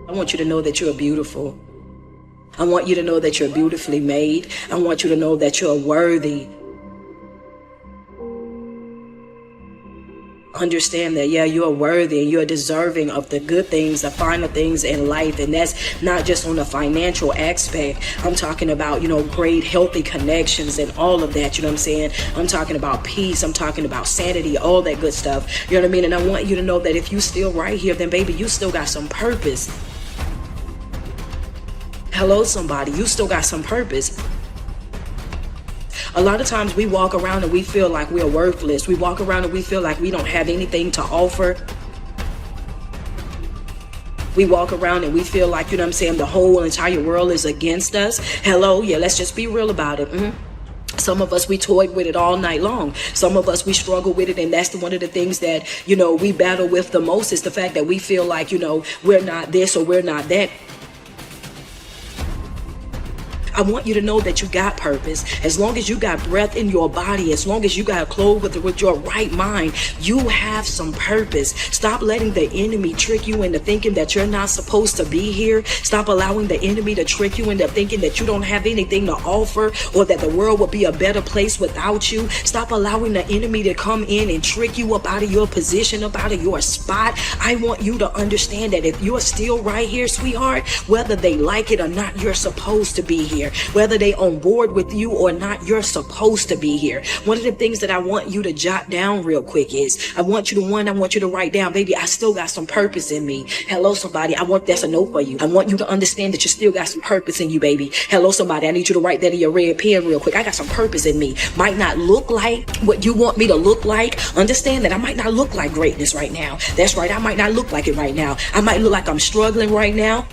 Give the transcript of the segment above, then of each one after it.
I want you to know that you're beautiful. I want you to know that you're beautifully made. I want you to know that you're worthy. Understand that, you're worthy and you're deserving of the good things, the finer things in life. And that's not just on the financial aspect. I'm talking about, great, healthy connections and all of that. You know what I'm saying? I'm talking about peace. I'm talking about sanity, all that good stuff. You know what I mean? And I want you to know that if you still right here, then baby, you still got some purpose. Hello, somebody. You still got some purpose. A lot of times we walk around and we feel like we're worthless. We walk around and we feel like we don't have anything to offer. We walk around and we feel like, the whole entire world is against us. Hello, let's just be real about it. Some of us, we toyed with it all night long. Some of us, we struggle with it. And that's one of the things that, we battle with the most is the fact that we feel like, we're not this or we're not that. I want you to know that you got purpose. As long as you got breath in your body, as long as you got clothed with your right mind, you have some purpose. Stop letting the enemy trick you into thinking that you're not supposed to be here. Stop allowing the enemy to trick you into thinking that you don't have anything to offer or that the world will be a better place without you. Stop allowing the enemy to come in and trick you up out of your position, up out of your spot. I want you to understand that if you're still right here, sweetheart, whether they like it or not, you're supposed to be here. Whether they on board with you or not, you're supposed to be here. One of the things that I want you to jot down real quick is I want you to write down, baby, I still got some purpose in me. Hello, somebody. That's a note for you. I want you to understand that you still got some purpose in you, baby. Hello, somebody. I need you to write that in your red pen real quick. I got some purpose in me. Might not look like what you want me to look like. Understand that I might not look like greatness right now. That's right. I might not look like it right now. I might look like I'm struggling right now.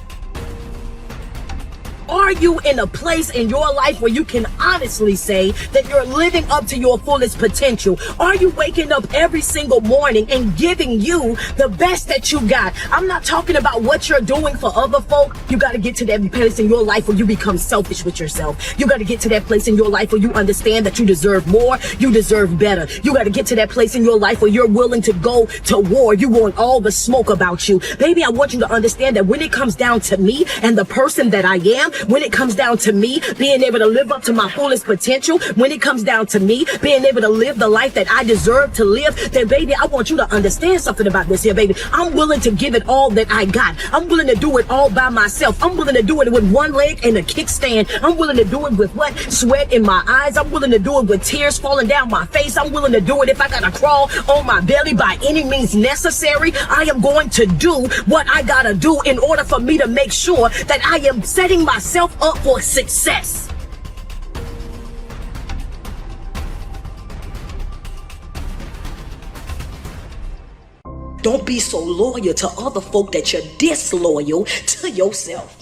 Are you in a place in your life where you can honestly say that you're living up to your fullest potential? Are you waking up every single morning and giving you the best that you got? I'm not talking about what you're doing for other folk. You got to get to that place in your life where you become selfish with yourself. You got to get to that place in your life where you understand that you deserve more. You deserve better. You got to get to that place in your life where you're willing to go to war. You want all the smoke about you. Baby, I want you to understand that when it comes down to me and the person that I am, when it comes down to me being able to live up to my fullest potential, when it comes down to me being able to live the life that I deserve to live, then baby, I want you to understand something about this here, baby. I'm willing to give it all that I got. I'm willing to do it all by myself. I'm willing to do it with one leg and a kickstand. I'm willing to do it with what? Sweat in my eyes. I'm willing to do it with tears falling down my face. I'm willing to do it if I gotta crawl on my belly by any means necessary. I am going to do what I gotta do in order for me to make sure that I am setting myself up for success. Don't be so loyal to other folk that you're disloyal to yourself.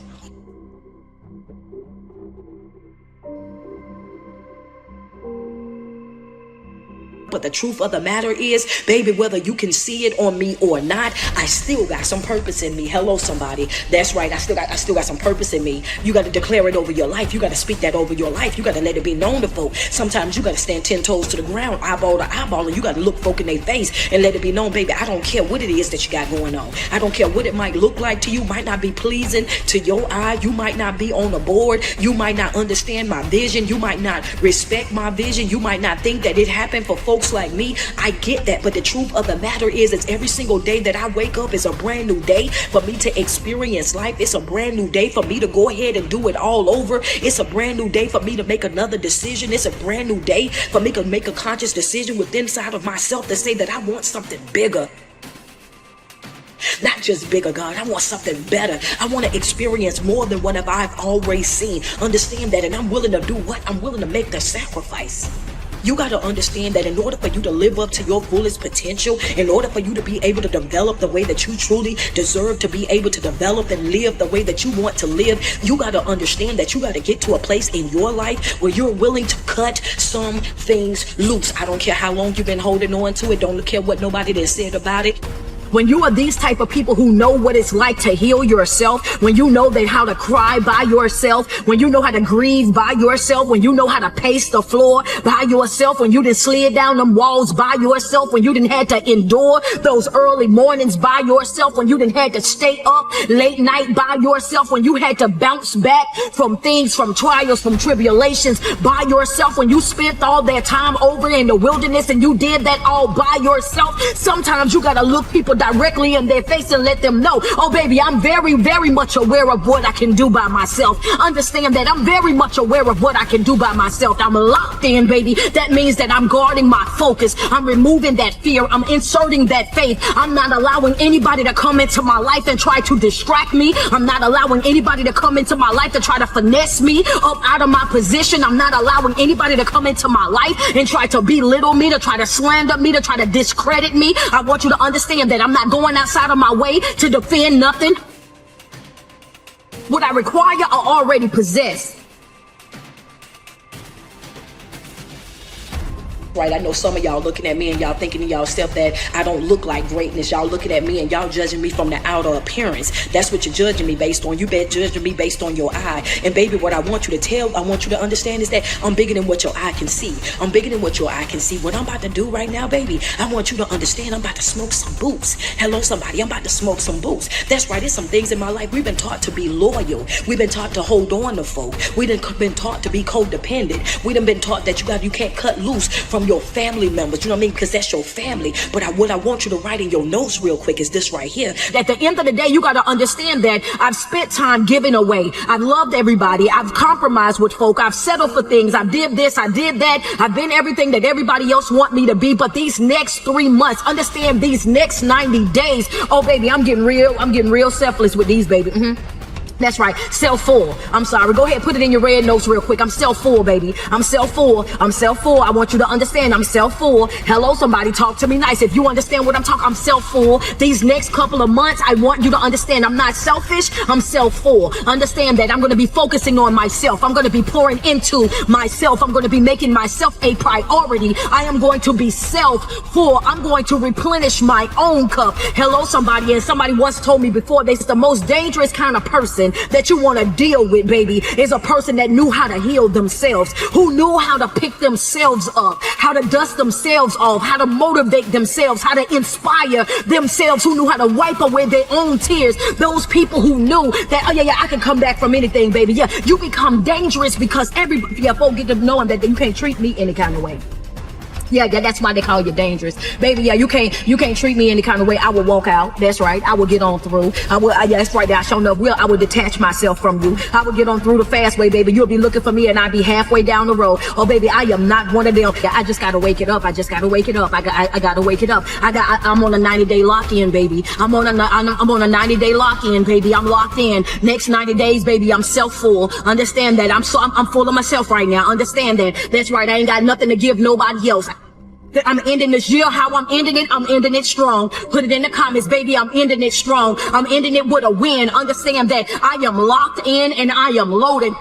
But the truth of the matter is, baby, whether you can see it on me or not, I still got some purpose in me. Hello, somebody. That's right. I still got some purpose in me. You got to declare it over your life. You got to speak that over your life. You got to let it be known to folk. Sometimes you got to stand 10 toes to the ground, eyeball to eyeball, and you got to look folk in their face and let it be known, baby, I don't care what it is that you got going on. I don't care what it might look like to you. Might not be pleasing to your eye. You might not be on the board. You might not understand my vision. You might not respect my vision. You might not think that it happened for folks like me. I get that, but the truth of the matter is every single day that I wake up is a brand new day for me to experience life. It's a brand new day for me to go ahead and do it all over. It's a brand new day for me to make another decision. It's a brand new day for me to make a conscious decision within inside of myself to say that I want something bigger. Not just bigger, God. I want something better. I want to experience more than what I've already seen. Understand that, and I'm willing to do what? I'm willing to make the sacrifice. You got to understand that in order for you to live up to your fullest potential, in order for you to be able to develop the way that you truly deserve to be able to develop and live the way that you want to live, you got to understand that you got to get to a place in your life where you're willing to cut some things loose. I don't care how long you've been holding on to it. Don't care what nobody has said about it. When you are these type of people who know what it's like to heal yourself, when you know that how to cry by yourself, when you know how to grieve by yourself, when you know how to pace the floor by yourself, when you didn't slid down them walls by yourself, when you didn't had to endure those early mornings by yourself, when you didn't had to stay up late night by yourself, when you had to bounce back from things, from trials, from tribulations by yourself, when you spent all that time over in the wilderness and you did that all by yourself, sometimes you gotta look people directly in their face and let them know, oh baby, I'm very, very much aware of what I can do by myself. Understand that I'm very much aware of what I can do by myself. I'm locked in, baby. That means that I'm guarding my focus. I'm removing that fear. I'm inserting that faith. I'm not allowing anybody to come into my life and try to distract me. I'm not allowing anybody to come into my life to try to finesse me up out of my position. I'm not allowing anybody to come into my life and try to belittle me, to try to slander me, to try to discredit me. I want you to understand that I'm not going outside of my way to defend nothing. What I require, I already possess. Right, I know some of y'all looking at me and y'all thinking to y'allself that I don't look like greatness. Y'all looking at me and y'all judging me from the outer appearance. That's what you're judging me based on. You bet judging me based on your eye. And baby, what I want you to understand is that I'm bigger than what your eye can see. I'm bigger than what your eye can see. What I'm about to do right now, baby, I want you to understand I'm about to smoke some boots. Hello, somebody, I'm about to smoke some boots. That's right, there's some things in my life. We've been taught to be loyal. We've been taught to hold on to folk. We've been taught to be codependent. We've been taught that you can't cut loose from your family members, you know what I mean? Because that's your family. But what I want you to write in your notes real quick is this right here. At the end of the day, you got to understand that I've spent time giving away. I've loved everybody. I've compromised with folk. I've settled for things. I did this. I did that. I've been everything that everybody else want me to be. But these next 3 months, understand these next 90 days. Oh, baby, I'm getting real selfless with these, baby. That's right, self-full. I'm sorry, go ahead, put it in your red notes real quick. I'm self-full, baby. I'm self-full. I'm self-full. I want you to understand I'm self-full. Hello, somebody, talk to me nice. If you understand what I'm talking, I'm self-full. These next couple of months, I want you to understand I'm not selfish, I'm self-full. Understand that I'm going to be focusing on myself. I'm going to be pouring into myself. I'm going to be making myself a priority. I am going to be self-full. I'm going to replenish my own cup. Hello, somebody, and somebody once told me before, this is the most dangerous kind of person that you want to deal with, baby, is a person that knew how to heal themselves, who knew how to pick themselves up, how to dust themselves off, how to motivate themselves, how to inspire themselves, who knew how to wipe away their own tears. Those people who knew that, oh yeah, I can come back from anything, baby. Yeah, you become dangerous because folk get to knowing that you can't treat me any kind of way. Yeah, that's why they call you dangerous. Baby, yeah, you can't treat me any kind of way. I will walk out. That's right. I will get on through. Yeah, that's right. I sure enough I will detach myself from you. I will get on through the fast way, baby. You'll be looking for me and I'll be halfway down the road. Oh, baby, I am not one of them. I just gotta wake it up. I gotta wake it up. I'm on a 90-day lock-in, baby. I'm on a 90-day lock-in, baby. I'm locked in. Next 90 days, baby, I'm self-full. Understand that. I'm full of myself right now. Understand that. That's right. I ain't got nothing to give nobody else. I'm ending this year. How I'm ending it strong. Put it in the comments, baby. I'm ending it strong. I'm ending it with a win. Understand that I am locked in and I am loaded.